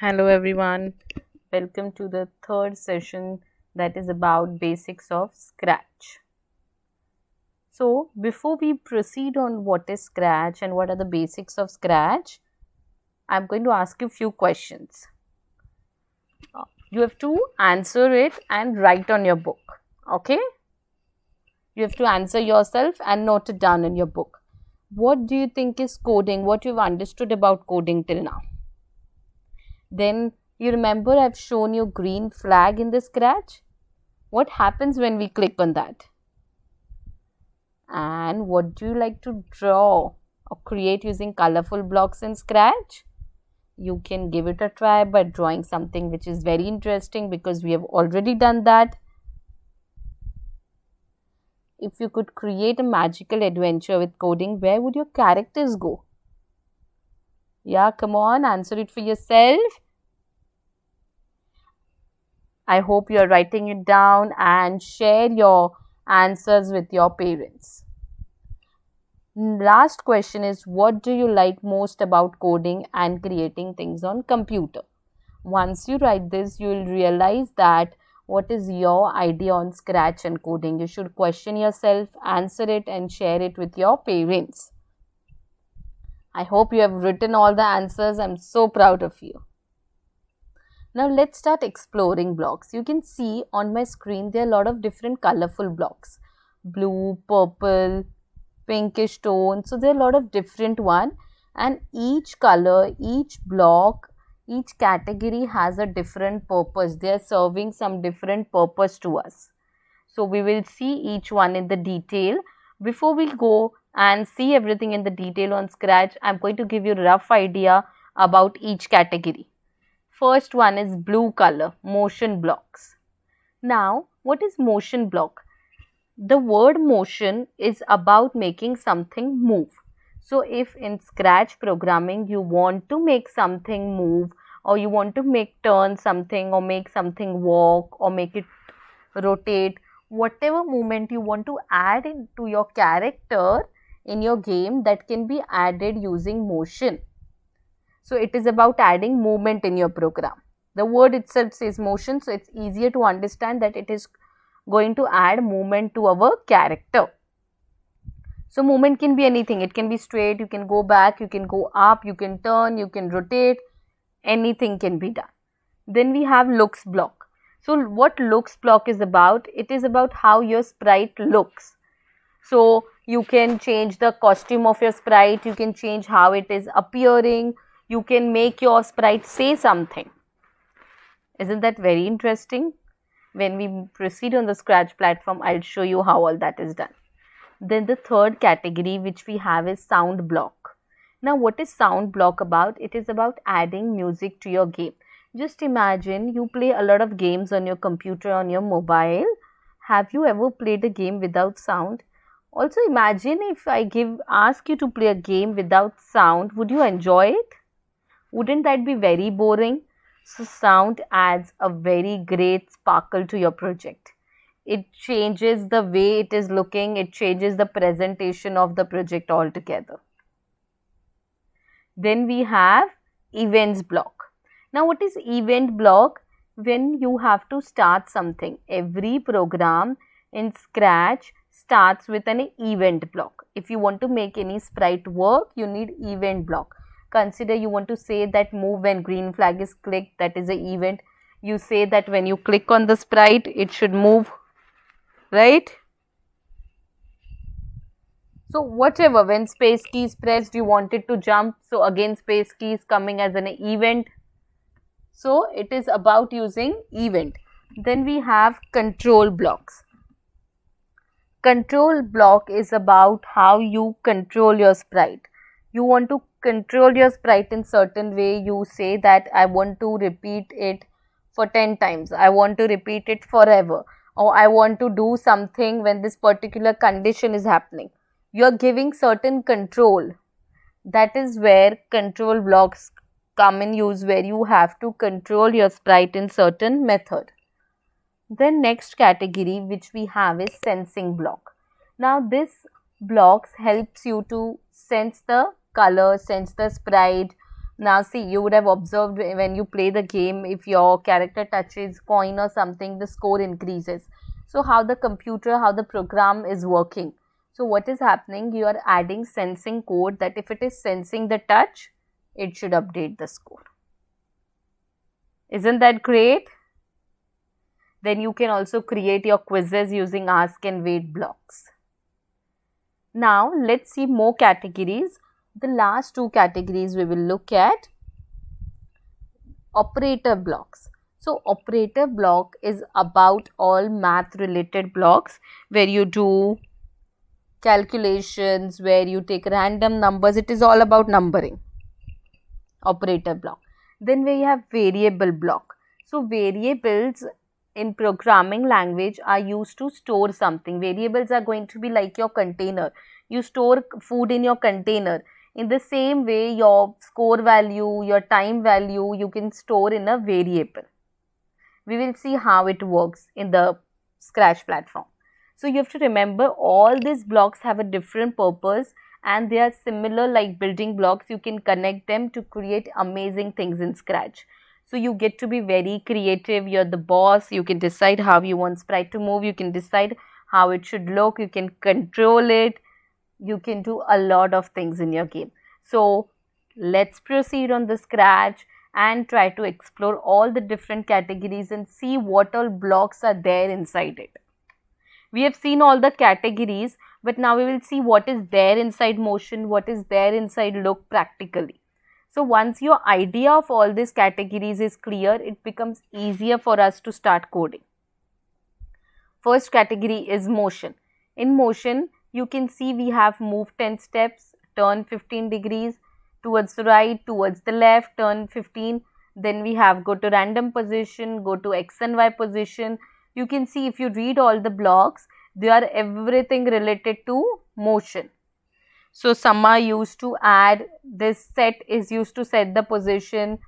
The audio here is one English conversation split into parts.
Hello everyone, welcome to the third session that is about basics of Scratch. So before we proceed on what is Scratch and what are the basics of Scratch, I'm going to ask you a few questions. You have to answer it and write on your book, okay? You have to answer yourself and note it down in your book. What do you think is coding? What you've understood about coding till now? Then you remember I've shown you green flag in the Scratch. What happens when we click on that? And what do you like to draw or create using colorful blocks in Scratch? You can give it a try by drawing something which is very interesting because we have already done that. If you could create a magical adventure with coding, where would your characters go? Yeah, come on, answer it for yourself. I hope you are writing it down and share your answers with your parents. Last question is, what do you like most about coding and creating things on computer? Once you write this, you will realize that what is your idea on Scratch and coding. You should question yourself, answer it and share it with your parents. I hope you have written all the answers. I'm so proud of you. Now let's start exploring blocks. You can see on my screen there are a lot of different colorful blocks. Blue, purple, pinkish tone. So there are a lot of different ones, and each color, each block, each category has a different purpose. They are serving some different purpose to us. So we will see each one in the detail. Before we go and see everything in the detail on Scratch, I'm going to give you a rough idea about each category. First one is blue color, motion blocks. Now, what is motion block? The word motion is about making something move. So, if in Scratch programming you want to make something move, or you want to make turn something, or make something walk, or make it rotate, whatever movement you want to add into your character in your game, that can be added using motion. So it is about adding movement in your program. The word itself says motion, so it's easier to understand that it is going to add movement to our character. So movement can be anything. It can be straight, you can go back, you can go up, you can turn, you can rotate. Anything can be done. Then we have looks block. So what looks block is about? It is about how your sprite looks. So you can change the costume of your sprite, you can change how it is appearing. You can make your sprite say something. Isn't that very interesting? When we proceed on the Scratch platform, I'll show you how all that is done. Then the third category which we have is sound block. Now what is sound block about? It is about adding music to your game. Just imagine you play a lot of games on your computer, on your mobile. Have you ever played a game without sound? Also imagine if I ask you to play a game without sound, would you enjoy it? Wouldn't that be very boring? So sound adds a very great sparkle to your project. It changes the way it is looking. It changes the presentation of the project altogether. Then we have events block. Now what is event block? When you have to start something. Every program in Scratch starts with an event block. If you want to make any sprite work, you need event block. Consider you want to say that move when green flag is clicked, that is an event. You say that when you click on the sprite, it should move, right? So whatever, when space key is pressed, you want it to jump. So again, space key is coming as an event. So it is about using event. Then we have control blocks. Control block is about how you control your sprite. You want to control your sprite in certain way. You say that I want to repeat it for 10 times. I want to repeat it forever. Or I want to do something when this particular condition is happening. You are giving certain control. That is where control blocks come in use, where you have to control your sprite in certain method. Then next category which we have is sensing block. Now this blocks helps you to sense the color, sense the sprite, Now see, you would have observed when you play the game, if your character touches coin or something, the score increases. So how the computer, how the program is working. So what is happening? You are adding sensing code that if it is sensing the touch, it should update the score. Isn't that great? Then you can also create your quizzes using ask and wait blocks. Now let's see more categories. The last two categories we will look at. Operator blocks. So operator block is about all math related blocks where you do calculations, where you take random numbers. It is all about numbering. Operator block. Then we have variable block. So variables in programming language are used to store something. Variables are going to be like your container. You store food in your container. In the same way, your score value, your time value, you can store in a variable. We will see how it works in the Scratch platform. So you have to remember all these blocks have a different purpose and they are similar like building blocks. You can connect them to create amazing things in Scratch. So you get to be very creative. You're the boss. You can decide how you want sprite to move. You can decide how it should look. You can control it. You can do a lot of things in your game. So let's proceed on the Scratch and try to explore all the different categories and see what all blocks are there inside it. We have seen all the categories, but now we will see what is there inside motion, what is there inside look practically. So once your idea of all these categories is clear, it becomes easier for us to start coding. First category is motion. In motion, you can see we have move 10 steps, turn 15 degrees, towards the right, towards the left, turn 15. Then we have go to random position, go to X and Y position. You can see if you read all the blocks, they are everything related to motion. So some are used to add, this set is used to set the position,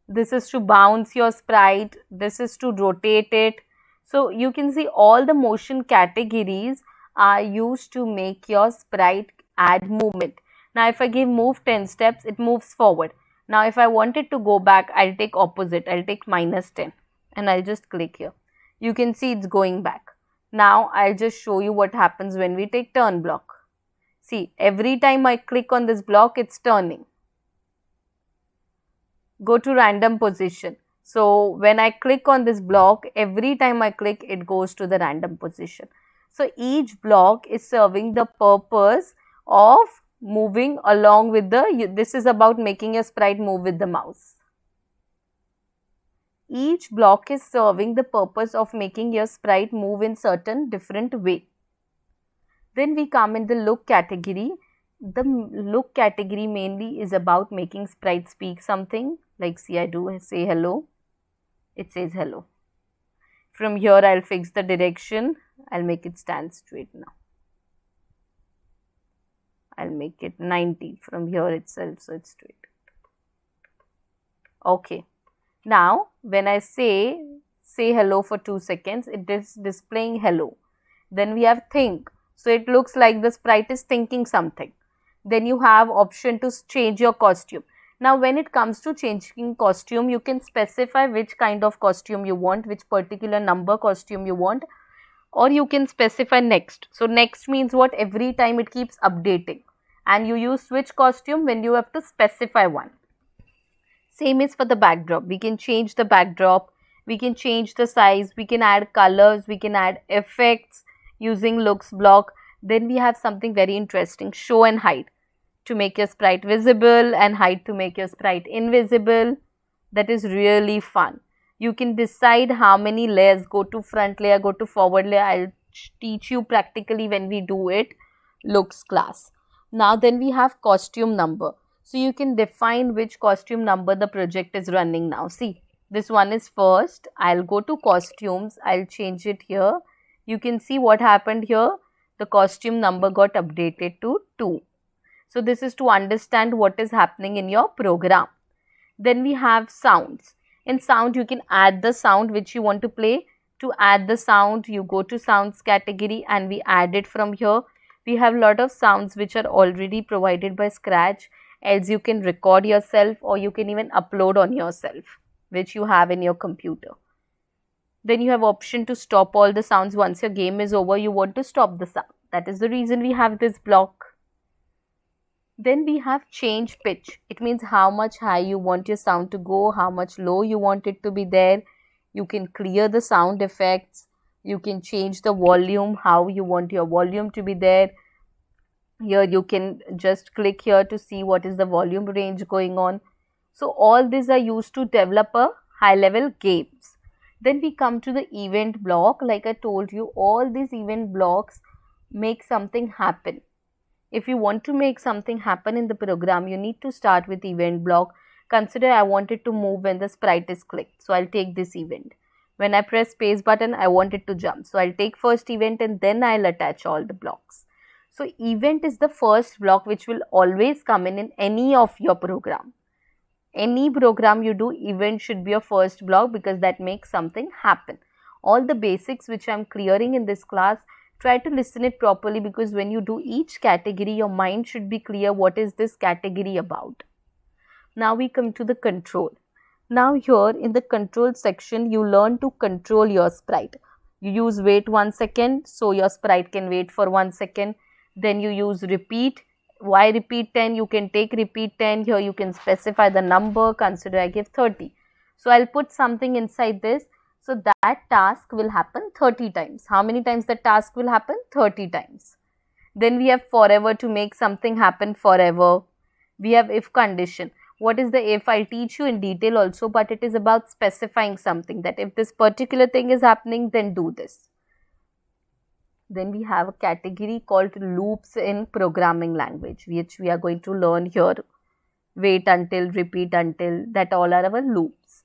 this is to bounce your sprite, this is to rotate it. So you can see all the motion categories are used to make your sprite add movement. Now if I give move 10 steps, it moves forward. Now if I want it to go back, I'll take opposite, I'll take minus 10 and I'll just click here. You can see it's going back. Now I'll just show you what happens when we take turn block. See, every time I click on this block, it's turning. Go to random position. So when I click on this block, every time I click, it goes to the random position. So each block is serving the purpose of moving along with this is about making your sprite move with the mouse. Each block is serving the purpose of making your sprite move in certain different way. Then we come in the look category. The look category mainly is about making sprite speak something. Like see, I do say hello. It says hello. From here, I'll fix the direction. I'll make it stand straight now. I'll make it 90 from here itself, so it's straight. Okay. Now, when I say hello for 2 seconds, it is displaying hello. Then we have think. So it looks like the sprite is thinking something. Then you have option to change your costume. Now when it comes to changing costume, you can specify which kind of costume you want, which particular number costume you want, or you can specify next. So next means what? Every time it keeps updating and you use switch costume when you have to specify one. Same is for the backdrop. We can change the backdrop, we can change the size, we can add colors, we can add effects using looks block. Then we have something very interesting, show and hide, to make your sprite visible and hide to make your sprite invisible. That is really fun. You can decide how many layers, go to front layer, go to forward layer. I'll teach you practically when we do it, looks class. Now then we have costume number. So you can define which costume number the project is running now. See, this one is first. I'll go to costumes. I'll change it here. You can see what happened here. The costume number got updated to 2. So this is to understand what is happening in your program. Then we have sounds. In sound, you can add the sound which you want to play. To add the sound, you go to sounds category and we add it from here. We have a lot of sounds which are already provided by Scratch. else you can record yourself or you can even upload on yourself, which you have in your computer. Then you have option to stop all the sounds. Once your game is over, you want to stop the sound. That is the reason we have this block. Then we have change pitch. It means how much high you want your sound to go, how much low you want it to be there. You can clear the sound effects. You can change the volume, how you want your volume to be there. Here you can just click here to see what is the volume range going on. So all these are used to develop a high level games. Then we come to the event block. Like I told you, all these event blocks make something happen. If you want to make something happen in the program, you need to start with event block. Consider I want it to move when the sprite is clicked. So I'll take this event. When I press space button, I want it to jump. So I'll take first event and then I'll attach all the blocks. So event is the first block which will always come in any of your program. Any program you do, event should be your first block because that makes something happen. All the basics which I'm clearing in this class, try to listen it properly, because when you do each category, your mind should be clear what is this category about. Now we come to the control. Now here in the control section, you learn to control your sprite. You use wait 1 second, so your sprite can wait for 1 second. Then you use repeat. Why repeat 10? You can take repeat 10. Here you can specify the number. Consider I give 30. So I'll put something inside this. So that task will happen 30 times. How many times the task will happen? 30 times. Then we have forever, to make something happen forever. We have if condition. What is the if? I'll teach you in detail also, but it is about specifying something, that if this particular thing is happening, then do this. Then we have a category called loops in programming language, which we are going to learn here. Wait until, repeat until, that all are our loops.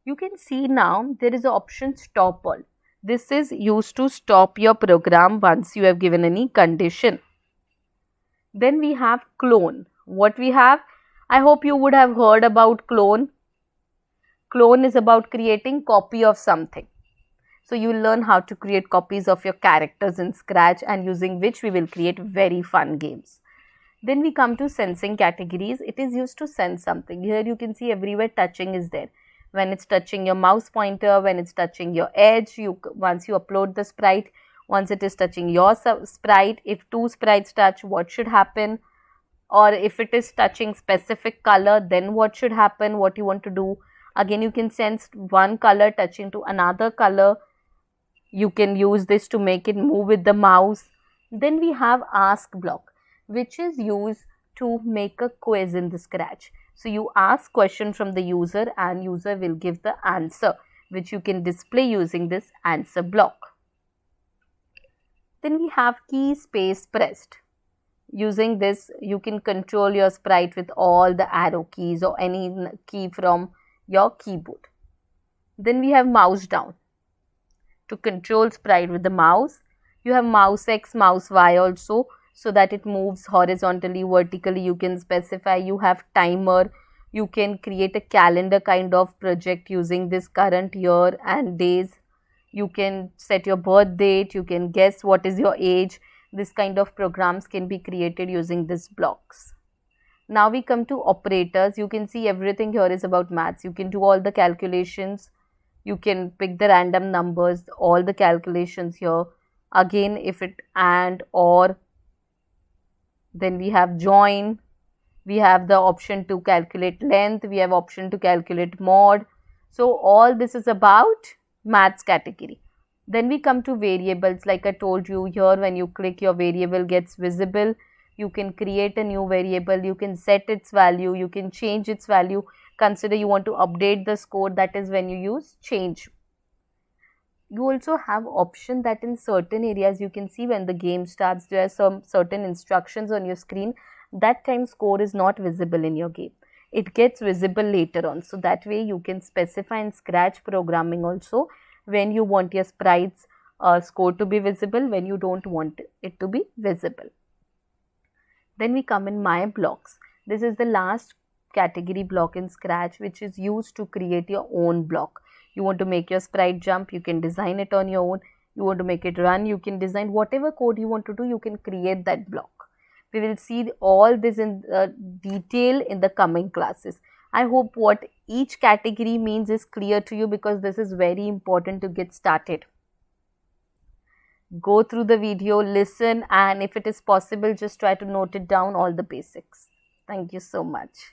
You can see now there is an option stop all. This is used to stop your program once you have given any condition. Then we have clone. What we have? I hope you would have heard about clone. Clone is about creating copy of something. So you will learn how to create copies of your characters in Scratch, and using which we will create very fun games. Then we come to sensing categories. It is used to sense something. Here you can see everywhere touching is there. When it's touching your mouse pointer, when it's touching your edge, once you upload the sprite, once it is touching your sprite, if two sprites touch, what should happen? Or if it is touching specific color, then what should happen, what you want to do. Again, you can sense one color touching to another color. You can use this to make it move with the mouse. Then we have ask block, which is used to make a quiz in the Scratch. So you ask question from the user and user will give the answer, which you can display using this answer block. Then we have key space pressed. Using this, you can control your sprite with all the arrow keys or any key from your keyboard. Then we have mouse down. To control sprite with the mouse, you have mouse X, mouse Y also, so that it moves horizontally, vertically. You can specify. You have timer. You can create a calendar kind of project using this current year and days. You can set your birth date. You can guess what is your age. This kind of programs can be created using these blocks. Now we come to operators. You can see everything here is about maths. You can do all the calculations. You can pick the random numbers, all the calculations here. Again, if it and, or, then we have join. We have the option to calculate length. We have option to calculate mod. So all this is about maths category. Then we come to variables. Like I told you here, when you click, your variable gets visible. You can create a new variable. You can set its value. You can change its value. Consider you want to update the score. That is when you use change. You also have option that in certain areas you can see when the game starts, there are some certain instructions on your screen. That time score is not visible in your game. It gets visible later on. So that way you can specify in Scratch programming also when you want your sprites score to be visible, when you don't want it to be visible. Then we come in my blocks. This is the last category block in Scratch, which is used to create your own block. You want to make your sprite jump, you can design it on your own. You want to make it run, you can design whatever code you want to do, you can create that block. We will see all this in detail in the coming classes. I hope what each category means is clear to you, because this is very important to get started. Go through the video, listen, and if it is possible, just try to note it down, all the basics. Thank you so much.